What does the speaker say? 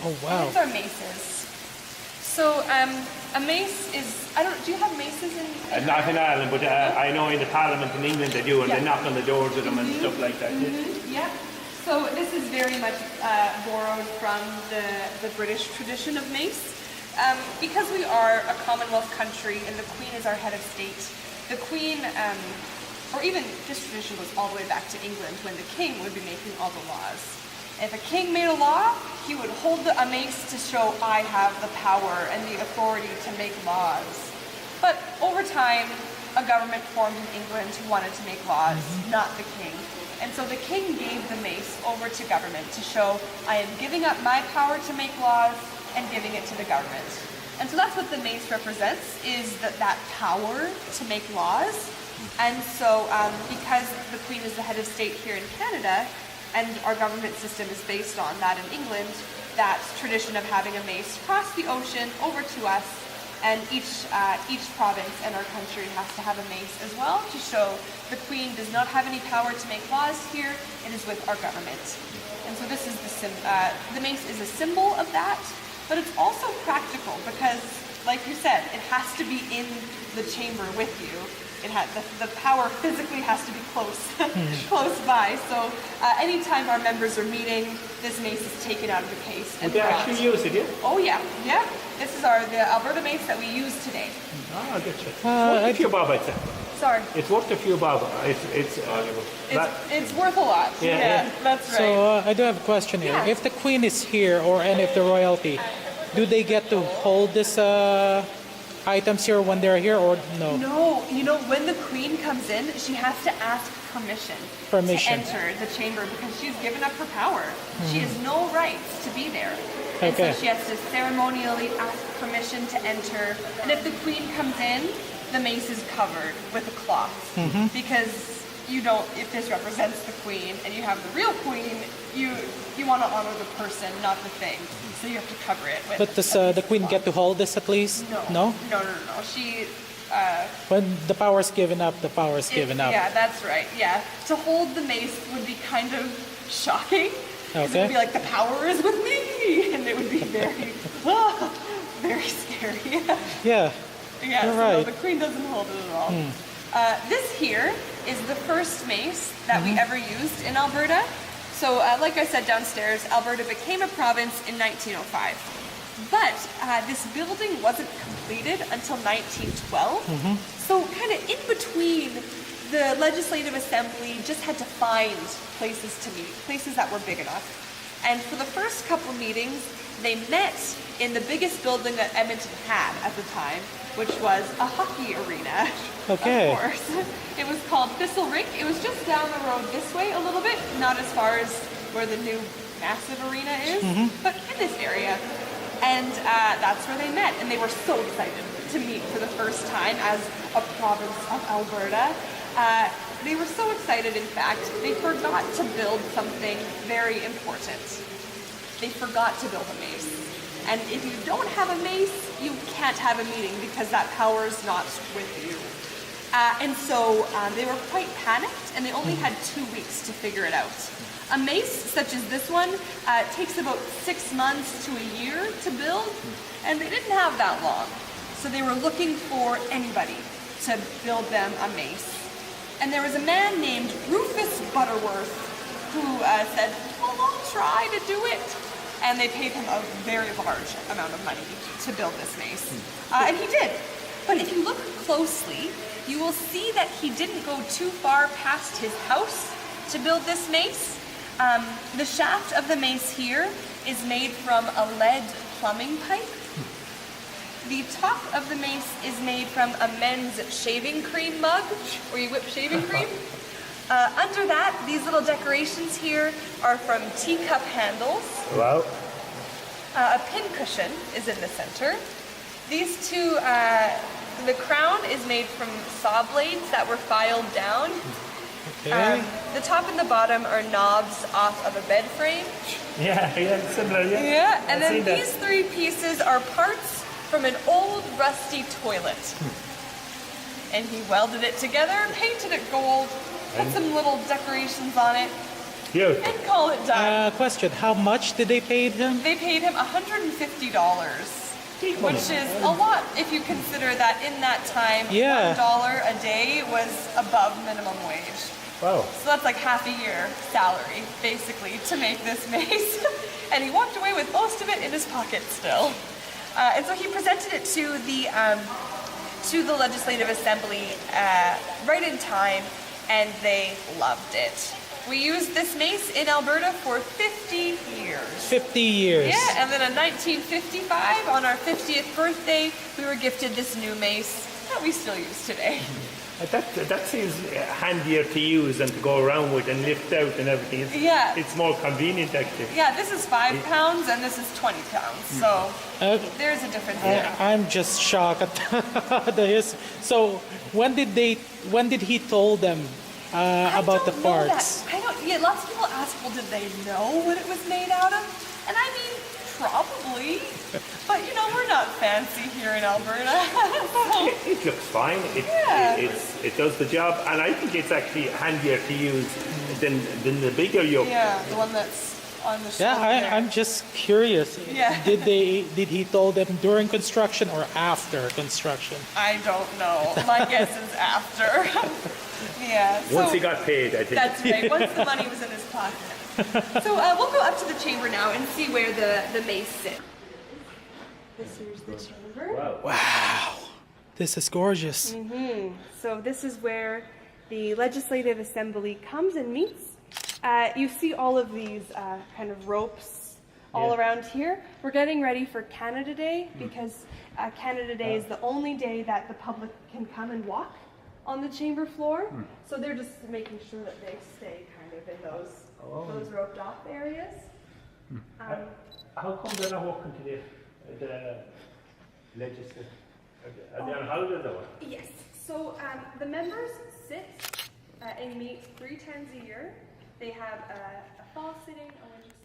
Oh, wow. And these are maces. So a mace is, do you have maces in? Not in Ireland, but I know in the Parliament in England they do, and they knock on the doors with them and stuff like that. Yeah. So this is very much borrowed from the British tradition of mace. Because we are a Commonwealth country and the Queen is our head of state, the Queen, or even this tradition goes all the way back to England when the King would be making all the laws. If a king made a law, he would hold a mace to show I have the power and the authority to make laws. But over time, a government formed in England who wanted to make laws, not the king. And so the king gave the mace over to government to show I am giving up my power to make laws and giving it to the government. And so that's what the mace represents, is that power to make laws. And so because the Queen is the head of state here in Canada, and our government system is based on that in England, that tradition of having a mace cross the ocean over to us, and each province in our country has to have a mace as well to show the Queen does not have any power to make laws here, it is with our government. And so this is the mace is a symbol of that, but it's also practical because, like you said, it has to be in the chamber with you. It has, the power physically has to be close, close by. So anytime our members are meeting, this mace is taken out of the case. And they actually use it, yeah? Oh yeah, yeah. This is the Alberta Mace that we use today. Ah, I get you. It's worth a few bob, I'd say. Sorry. It's worth a few bob. It's worth a lot. Yeah, that's right. So I do have a question here. Yeah. If the Queen is here, or any of the royalty, do they get to hold this items here when they're here, or no? No, when the Queen comes in, she has to ask permission to enter the chamber because she's given up her power. She has no rights to be there. And so she has to ceremonially ask permission to enter. And if the Queen comes in, the mace is covered with a cloth because if this represents the Queen and you have the real Queen, you want to honor the person, not the thing. So you have to cover it with. But does the Queen get to hold this at least? No. She. When the power is given up, the power is given up. Yeah, that's right. Yeah, to hold the mace would be kind of shocking. It would be like the power is with me, and it would be very, very scary. Yeah. Yeah. You're so right. No, the Queen doesn't hold it at all. This here is the first mace that we ever used in Alberta. So, like I said downstairs, Alberta became a province in 1905. But this building wasn't completed until 1912. So kind of in between, the Legislative Assembly just had to find places to meet, places that were big enough. And for the first couple meetings, they met in the biggest building that Edmonton had at the time, which was a hockey arena. Okay. Of course. It was called Thistle Rink. It was just down the road this way a little bit, not as far as where the new massive arena is, but in this area. And that's where they met, and they were so excited to meet for the first time as a province of Alberta. They were so excited, in fact, they forgot to build something very important. They forgot to build a mace. And if you don't have a mace, you can't have a meeting because that power is not with you. And so they were quite panicked, and they only had 2 weeks to figure it out. A mace, such as this one, takes about 6 months to a year to build, and they didn't have that long. So they were looking for anybody to build them a mace. And there was a man named Rufus Butterworth who said, well, I'll try to do it. And they paid him a very large amount of money to build this mace. And he did. But if you look closely, you will see that he didn't go too far past his house to build this mace. The shaft of the mace here is made from a lead plumbing pipe. The top of the mace is made from a men's shaving cream mug, where you whip shaving cream. Under that, these little decorations here are from teacup handles. Wow. A pin cushion is in the center. These two, the crown is made from saw blades that were filed down. Okay. The top and the bottom are knobs off of a bed frame. Yeah, similar, yeah. Yeah, and then these 3 pieces are parts from an old rusty toilet. And he welded it together, painted it gold, put some little decorations on it, Cute. and call it done. Question, how much did they pay him? They paid him $150, which is a lot if you consider that in that time, Yeah. $1 a day was above minimum wage. Wow. So that's like half a year salary, basically, to make this mace. And he walked away with most of it in his pocket still. And so he presented it to the Legislative Assembly right in time, and they loved it. We used this mace in Alberta for 50 years. 50 years. Yeah, and then in 1955, on our 50th birthday, we were gifted this new mace that we still use today. That seems handier to use and to go around with and lift out and everything. It's more convenient actually. Yeah, this is 5 pounds and this is 20 pounds. So there's a difference there. I'm just shocked at this. So when did he told them about the parts? Yeah, lots of people ask, well, did they know what it was made out of? And I mean, probably. But you know, we're not fancy here in Alberta. So, It looks fine. It does the job, and I think it's actually handier to use than the bigger yoke. yeah, the one that's on the shoulder. Yeah, I'm just curious. Yeah. Did he told them during construction or after construction? I don't know. My guess is after. Yeah. Once so- he got paid, I think. That's right, once the money was in his pocket. So we'll go up to the chamber now and see where the mace sits. This is the chamber. Wow, this is gorgeous. So this is where the Legislative Assembly comes and meets. You see all of these kind of ropes all around here. We're getting ready for Canada Day because Canada Day is the only day that the public can come and walk on the chamber floor. So they're just making sure that they stay kind of in those roped off areas. How come they're not walking to the legislature? Are they on holiday though? Yes. So the members sit and meet 3 times a year. They have a fall sitting, a winter